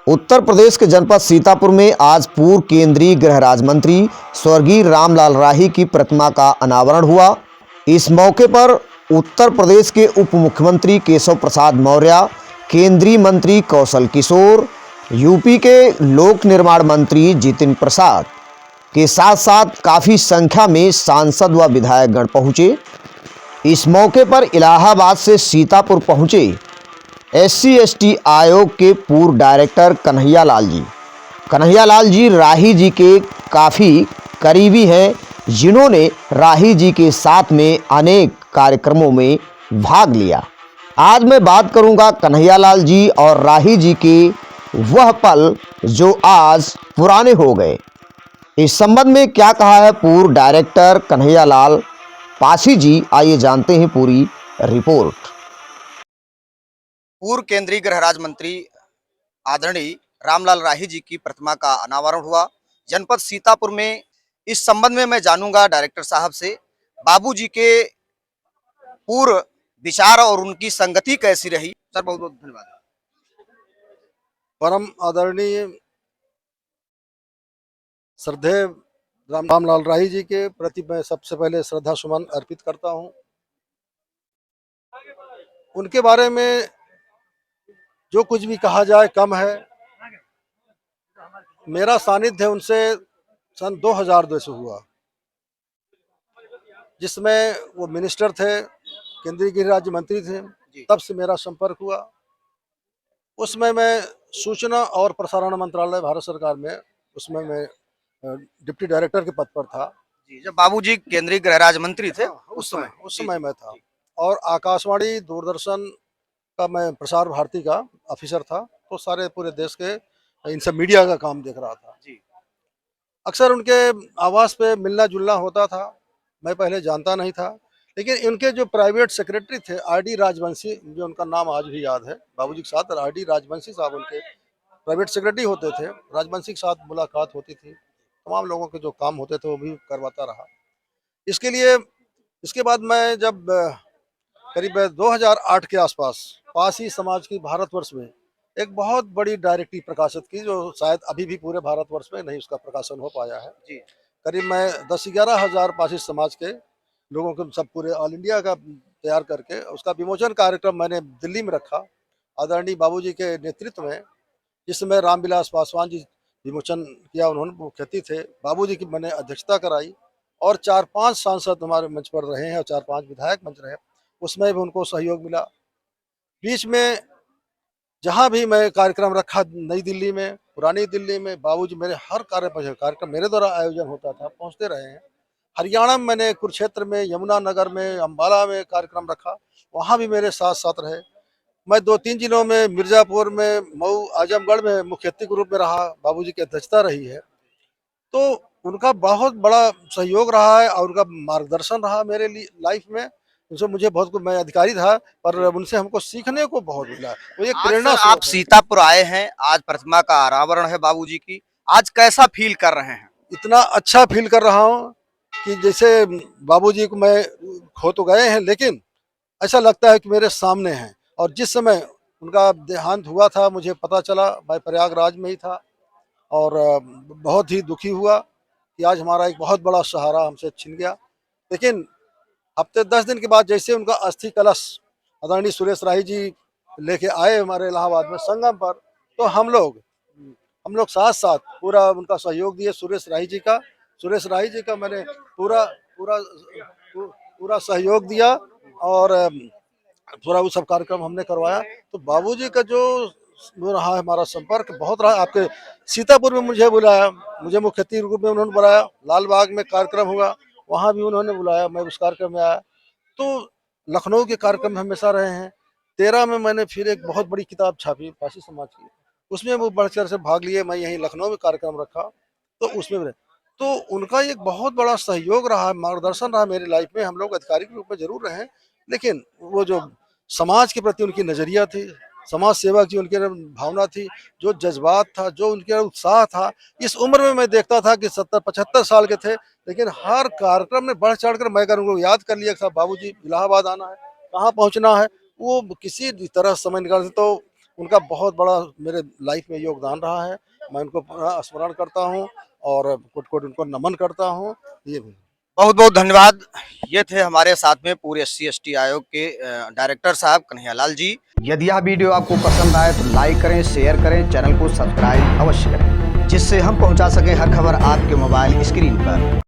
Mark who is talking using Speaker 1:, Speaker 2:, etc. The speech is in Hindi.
Speaker 1: उत्तर प्रदेश के जनपद सीतापुर में आज पूर्व केंद्रीय गृह राज्य मंत्री स्वर्गीय रामलाल राही की प्रतिमा का अनावरण हुआ। इस मौके पर उत्तर प्रदेश के उप मुख्यमंत्री केशव प्रसाद मौर्य, केंद्रीय मंत्री कौशल किशोर, यूपी के लोक निर्माण मंत्री जितिन प्रसाद के साथ साथ काफ़ी संख्या में सांसद व विधायक गण पहुंचे। इस मौके पर इलाहाबाद से सीतापुर पहुंचे SC/ST आयोग के पूर्व डायरेक्टर कन्हैयालाल जी राही जी के काफ़ी करीबी हैं, जिन्होंने राही जी के साथ में अनेक कार्यक्रमों में भाग लिया। आज मैं बात करूंगा कन्हैयालाल जी और राही जी के वह पल जो आज पुराने हो गए। इस संबंध में क्या कहा है पूर्व डायरेक्टर कन्हैयालाल पासी जी, आइए जानते हैं पूरी रिपोर्ट।
Speaker 2: पूर्व केंद्रीय गृह राज्य मंत्री आदरणीय रामलाल राही जी की प्रतिमा का अनावरण हुआ जनपद सीतापुर में। इस संबंध में मैं जानूंगा डायरेक्टर साहब से, बाबूजी के पूर्व विचार और उनकी संगति कैसी रही। सर बहुत बहुत धन्यवाद।
Speaker 3: परम आदरणीय श्रद्धेय रामलाल राही जी के प्रति मैं सबसे पहले श्रद्धा सुमन अर्पित करता हूं। उनके बारे में जो कुछ भी कहा जाए कम है। मेरा सानिध्य उनसे सन 2002 से हुआ, जिसमें वो मिनिस्टर थे, केंद्रीय गृह राज्य मंत्री थे। तब से मेरा संपर्क हुआ। उसमें मैं सूचना और प्रसारण मंत्रालय भारत सरकार में, उसमें मैं डिप्टी डायरेक्टर के पद पर था।
Speaker 2: जी, जब बाबूजी केंद्रीय गृह राज्य मंत्री थे उस समय
Speaker 3: मैं था। और आकाशवाणी दूरदर्शन का मैं प्रसार भारती का ऑफिसर था, तो सारे पूरे देश के इन सब मीडिया का काम देख रहा था।
Speaker 2: जी।
Speaker 3: अक्सर उनके आवास पे मिलना जुलना होता था। मैं पहले जानता नहीं था, लेकिन उनके जो प्राइवेट सेक्रेटरी थे RD राजवंशी, मुझे उनका नाम आज भी याद है। बाबूजी के साथ RD राजवंशी साहब उनके प्राइवेट सेक्रेटरी होते थे। राजवंशी के साथ मुलाकात होती थी, तमाम लोगों के जो काम होते थे वो भी करवाता रहा। इसके लिए इसके बाद मैं जब करीब 2008 के आसपास पासी समाज की भारतवर्ष में एक बहुत बड़ी डायरेक्टरी प्रकाशित की, जो शायद अभी भी पूरे भारतवर्ष में नहीं उसका प्रकाशन हो पाया है।
Speaker 2: जी।
Speaker 3: करीब मैं 10-11 हज़ार पासी समाज के लोगों को सब पूरे ऑल इंडिया का तैयार करके उसका विमोचन कार्यक्रम मैंने दिल्ली में रखा, आदरणीय बाबूजी के नेतृत्व में, जिसमें रामविलास पासवान जी विमोचन किया। उन्होंने मुख्य अतिथि थे। बाबूजी की मैंने अध्यक्षता कराई और 4-5 सांसद हमारे मंच पर रहे हैं और 4-5 विधायक मंच रहे, उसमें भी उनको सहयोग मिला। बीच में जहाँ भी मैं कार्यक्रम रखा, नई दिल्ली में, पुरानी दिल्ली में, बाबूजी मेरे हर कार्यक्रम मेरे द्वारा आयोजन होता था, पहुँचते रहे हैं। हरियाणा में मैंने कुरुक्षेत्र में, यमुनानगर में, अम्बाला में कार्यक्रम रखा, वहाँ भी मेरे साथ साथ रहे। मैं 2-3 जिलों में, मिर्ज़ापुर में, मऊ, आजमगढ़ में मुख्य अतिथि के रूप में रहा। बाबूजी की अध्यक्षता रही है। तो उनका बहुत बड़ा सहयोग रहा है और उनका मार्गदर्शन रहा मेरे लिए लाइफ में। उनसे मुझे बहुत कुछ, मैं अधिकारी था पर उनसे हमको सीखने को बहुत मिला। वो एक
Speaker 2: आज
Speaker 3: प्रेरणा
Speaker 2: सर आप
Speaker 3: स्रोत है।
Speaker 2: सीतापुर आए हैं, आज प्रतिमा का अनावरण है बाबूजी की, आज कैसा फील कर रहे हैं?
Speaker 3: इतना अच्छा फील कर रहा हूँ कि जैसे बाबूजी को मैं खो तो गए हैं, लेकिन ऐसा लगता है कि मेरे सामने हैं। और जिस समय उनका देहांत हुआ था, मुझे पता चला, मैं प्रयागराज में ही था और बहुत ही दुखी हुआ कि आज हमारा एक बहुत बड़ा सहारा हमसे छिन गया। लेकिन हफ्ते 10 दिन के बाद जैसे उनका अस्थि कलश आदरणीय सुरेश राही जी लेके आए हमारे इलाहाबाद में संगम पर, तो हम लोग साथ साथ पूरा उनका सहयोग दिए। सुरेश राही जी का मैंने पूरा पूरा पूरा सहयोग दिया और पूरा वो सब कार्यक्रम हमने करवाया। तो बाबूजी का जो वो रहा है, हमारा संपर्क बहुत रहा। आपके सीतापुर में मुझे बुलाया, मुझे मुख्य अतिथि रूप में उन्होंने बुलाया। लाल बाग में कार्यक्रम हुआ, वहाँ भी उन्होंने बुलाया, मैं उस कार्यक्रम में आया। तो लखनऊ के कार्यक्रम में हमेशा रहे हैं। 13 में मैंने फिर एक बहुत बड़ी किताब छापी पासी समाज की, उसमें वो बढ़ चढ़ से भाग लिए। मैं यहीं लखनऊ में कार्यक्रम रखा, तो उसमें भी रहे। तो उनका एक बहुत बड़ा सहयोग रहा, मार्गदर्शन रहा मेरी लाइफ में। हम लोग अधिकारी के रूप में जरूर रहे, लेकिन वो जो समाज के प्रति उनकी नज़रिया थी, समाज सेवा की उनकी भावना थी, जो जज्बात था, जो उनके उत्साह था। इस उम्र में मैं देखता था कि 70-75 साल के थे, लेकिन हर कार्यक्रम में बढ़ चढ़कर मैं अगर उनको याद कर लिया कि साहब बाबूजी इलाहाबाद आना है, कहाँ पहुँचना है, वो किसी भी तरह समय निकालते। तो उनका बहुत बड़ा मेरे लाइफ में योगदान रहा है। मैं उनको स्मरण करता हूँ और कुछ उनको नमन करता हूँ। ये भी
Speaker 2: बहुत बहुत धन्यवाद। ये थे हमारे साथ में पूरे SC/ST आयोग के डायरेक्टर साहब कन्हैयालाल जी। यदि यह वीडियो आपको पसंद आए तो लाइक करें, शेयर करें, चैनल को सब्सक्राइब अवश्य करें, जिससे हम पहुंचा सकें हर खबर आपके मोबाइल स्क्रीन पर।